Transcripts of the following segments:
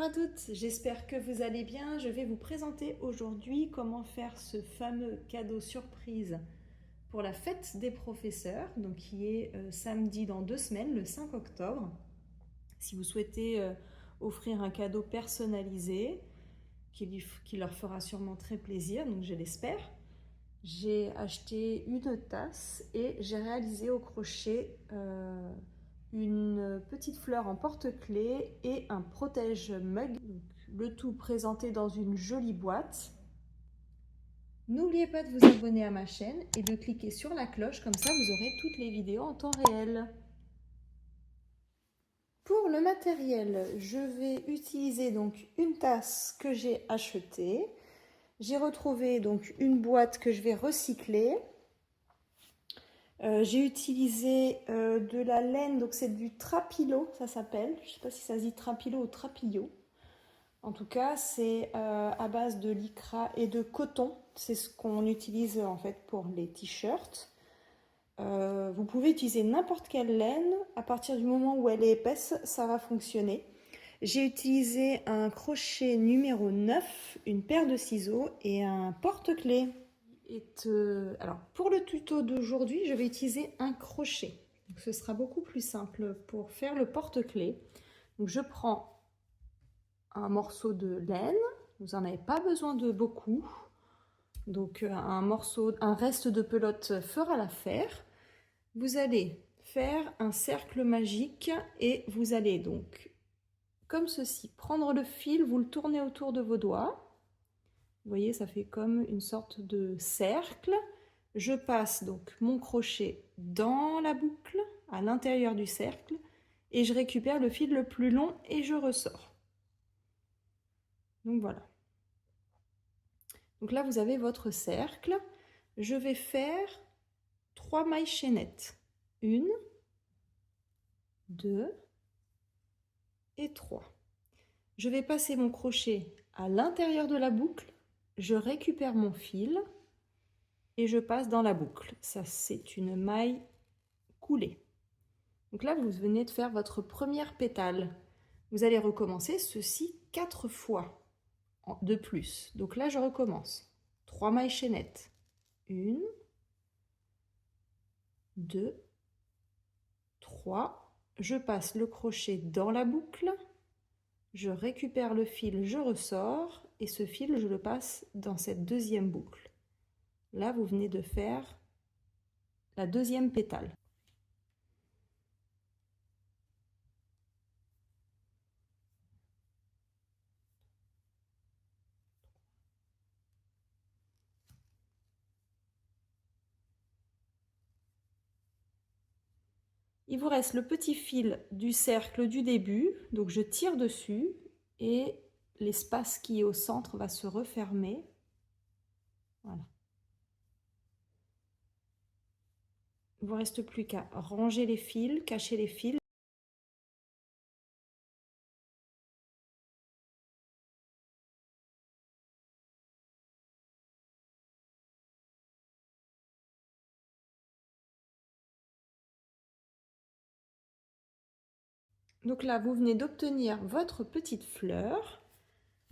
à toutes, j'espère que vous allez bien. Je vais vous présenter aujourd'hui comment faire ce fameux cadeau surprise pour la fête des professeurs, donc qui est samedi dans 2 semaines, le 5 octobre. Si vous souhaitez offrir un cadeau personnalisé, qui leur fera sûrement très plaisir, donc je l'espère. J'ai acheté une tasse et j'ai réalisé au crochet une petite fleur en porte-clés et un protège-mug, le tout présenté dans une jolie boîte. N'oubliez pas de vous abonner à ma chaîne et de cliquer sur la cloche, comme ça vous aurez toutes les vidéos en temps réel. Pour le matériel, je vais utiliser donc une tasse que j'ai achetée. J'ai retrouvé donc une boîte que je vais recycler. J'ai utilisé de la laine, donc c'est du Trapilo, ça s'appelle. Je ne sais pas si ça se dit Trapilo ou Trapillo. En tout cas, c'est à base de lycra et de coton. C'est ce qu'on utilise en fait pour les t-shirts. Vous pouvez utiliser n'importe quelle laine. À partir du moment où elle est épaisse, ça va fonctionner. J'ai utilisé un crochet numéro 9, une paire de ciseaux et un porte-clés. Alors, pour le tuto d'aujourd'hui, je vais utiliser un crochet. Donc, ce sera beaucoup plus simple pour faire le porte-clés. Donc, je prends un morceau de laine. Vous n'en avez pas besoin de beaucoup. Donc, un reste de pelote fera l'affaire. Vous allez faire un cercle magique et vous allez donc, comme ceci, prendre le fil, vous le tournez autour de vos doigts. Vous voyez, ça fait comme une sorte de cercle. Je passe donc mon crochet dans la boucle, à l'intérieur du cercle, et je récupère le fil le plus long et je ressors. Donc voilà. Donc là, vous avez votre cercle. Je vais faire 3 mailles chaînettes. 1, 2 et 3. Je vais passer mon crochet à l'intérieur de la boucle. Je récupère mon fil et je passe dans la boucle. Ça, c'est une maille coulée. Donc là, vous venez de faire votre première pétale. Vous allez recommencer ceci 4 fois de plus. Donc là, je recommence. 3 mailles chaînettes. 1, 2, 3. Je passe le crochet dans la boucle. Je récupère le fil, je ressors. Et ce fil, je le passe dans cette deuxième boucle. Là, vous venez de faire la deuxième pétale. Il vous reste le petit fil du cercle du début, donc je tire dessus et l'espace qui est au centre va se refermer. Voilà. Il ne vous reste plus qu'à ranger les fils, cacher les fils. Donc là, vous venez d'obtenir votre petite fleur.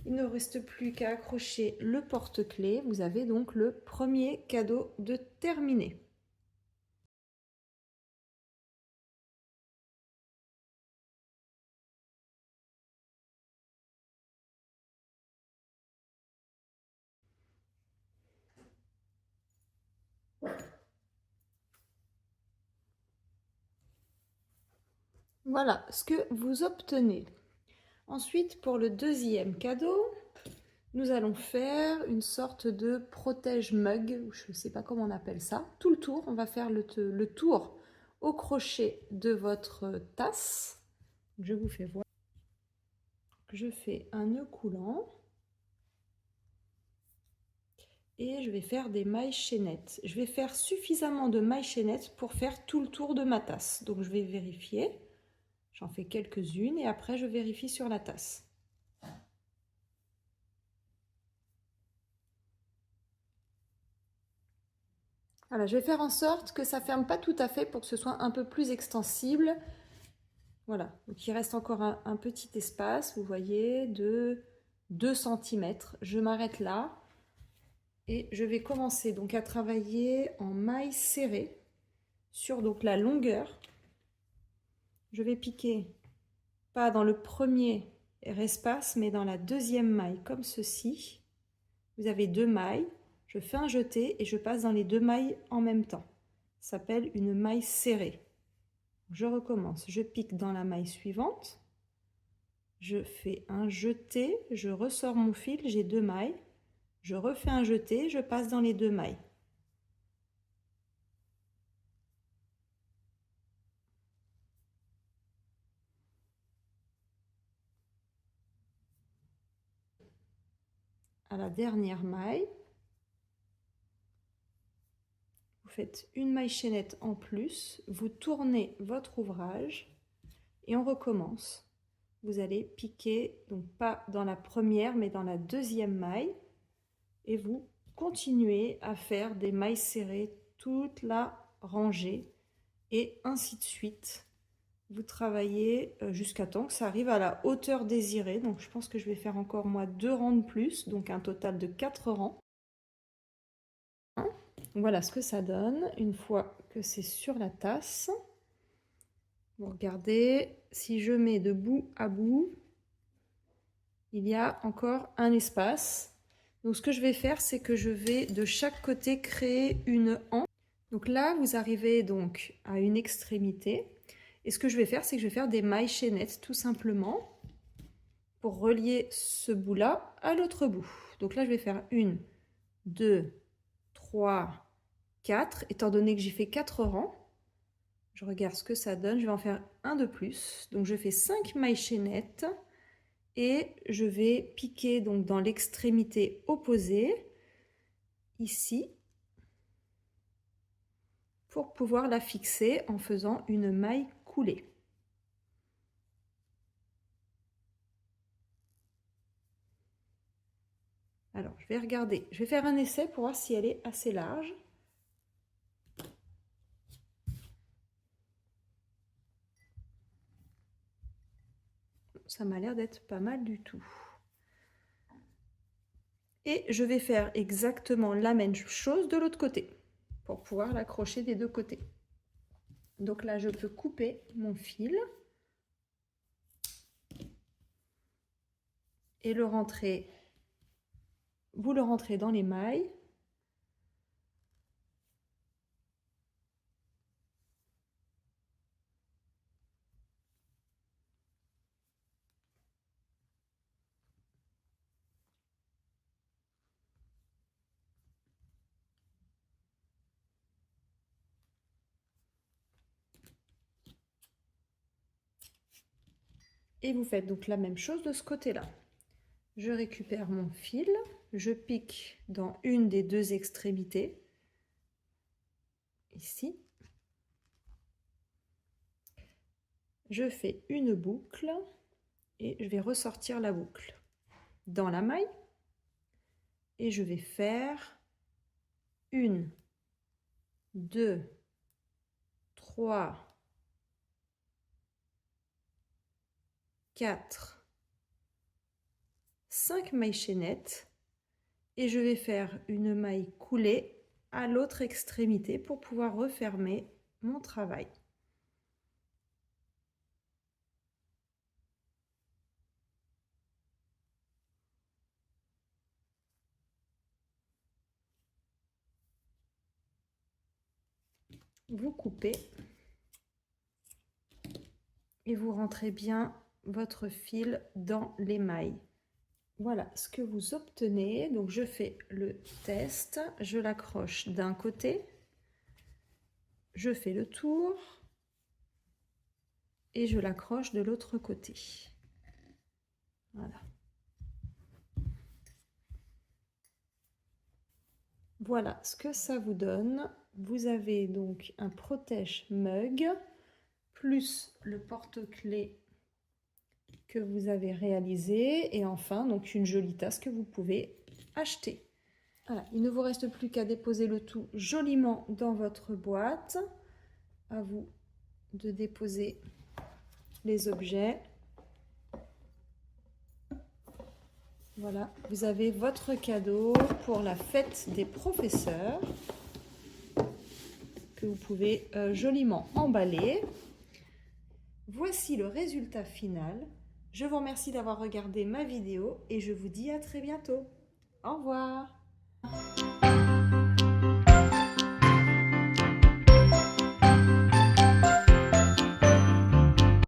Il ne reste plus qu'à accrocher le porte-clés. Vous avez donc le premier cadeau de terminé. Voilà ce que vous obtenez. Ensuite, pour le deuxième cadeau, nous allons faire une sorte de protège-mug, je ne sais pas comment on appelle ça. Tout le tour, on va faire le tour au crochet de votre tasse. Je vous fais voir. Je fais un nœud coulant et je vais faire des mailles chaînettes. Je vais faire suffisamment de mailles chaînettes pour faire tout le tour de ma tasse. Donc je vais vérifier. J'en fais quelques-unes et après je vérifie sur la tasse. Voilà, je vais faire en sorte que ça ne ferme pas tout à fait pour que ce soit un peu plus extensible. Voilà, donc il reste encore un petit espace, vous voyez, de 2 cm. Je m'arrête là et je vais commencer donc à travailler en maille serrée sur donc la longueur. Je vais piquer pas dans le premier espace, mais dans la deuxième maille, comme ceci. Vous avez 2 mailles, je fais un jeté et je passe dans les 2 mailles en même temps. Ça s'appelle une maille serrée. Je recommence, je pique dans la maille suivante, je fais un jeté, je ressors mon fil, j'ai 2 mailles, je refais un jeté, je passe dans les 2 mailles. À la dernière maille, vous faites une maille chaînette en plus, vous tournez votre ouvrage et on recommence. Vous allez piquer, donc pas dans la première mais dans la deuxième maille et vous continuez à faire des mailles serrées toute la rangée et ainsi de suite. Vous travaillez jusqu'à temps que ça arrive à la hauteur désirée. Donc je pense que je vais faire encore moi 2 rangs de plus, donc un total de 4 rangs. Voilà ce que ça donne une fois que c'est sur la tasse. Vous regardez, si je mets de bout à bout, il y a encore un espace. Donc ce que je vais faire, c'est que je vais de chaque côté créer une hanche. Donc là, vous arrivez donc à une extrémité. Et ce que je vais faire, c'est que je vais faire des mailles chaînettes, tout simplement, pour relier ce bout-là à l'autre bout. Donc là, je vais faire 1, 2, 3, 4. Étant donné que j'ai fait 4 rangs, je regarde ce que ça donne. Je vais en faire un de plus. Donc je fais 5 mailles chaînettes et je vais piquer donc dans l'extrémité opposée, ici, pour pouvoir la fixer en faisant une maille coulée. Alors, je vais regarder, je vais faire un essai pour voir si elle est assez large. Ça m'a l'air d'être pas mal du tout. Et je vais faire exactement la même chose de l'autre côté, pour pouvoir l'accrocher des deux côtés. Donc là, je peux couper mon fil et le rentrer. Vous le rentrez dans les mailles. Et vous faites donc la même chose de ce côté-là. Je récupère mon fil, je pique dans une des deux extrémités, ici. Je fais une boucle et je vais ressortir la boucle dans la maille et je vais faire 1, 2, 3, 4, 5 mailles chaînettes et je vais faire une maille coulée à l'autre extrémité pour pouvoir refermer mon travail. Vous coupez et vous rentrez bien votre fil dans les mailles. Voilà ce que vous obtenez. Donc je fais le test, je l'accroche d'un côté, je fais le tour et je l'accroche de l'autre côté. Voilà. Voilà ce que ça vous donne. Vous avez donc un protège-mug plus le porte-clés que vous avez réalisé et enfin donc une jolie tasse que vous pouvez acheter. Voilà, il ne vous reste plus qu'à déposer le tout joliment dans votre boîte. À vous de déposer les objets. Voilà, vous avez votre cadeau pour la fête des professeurs que vous pouvez joliment emballer. Voici le résultat final. Je vous remercie d'avoir regardé ma vidéo et je vous dis à très bientôt. Au revoir.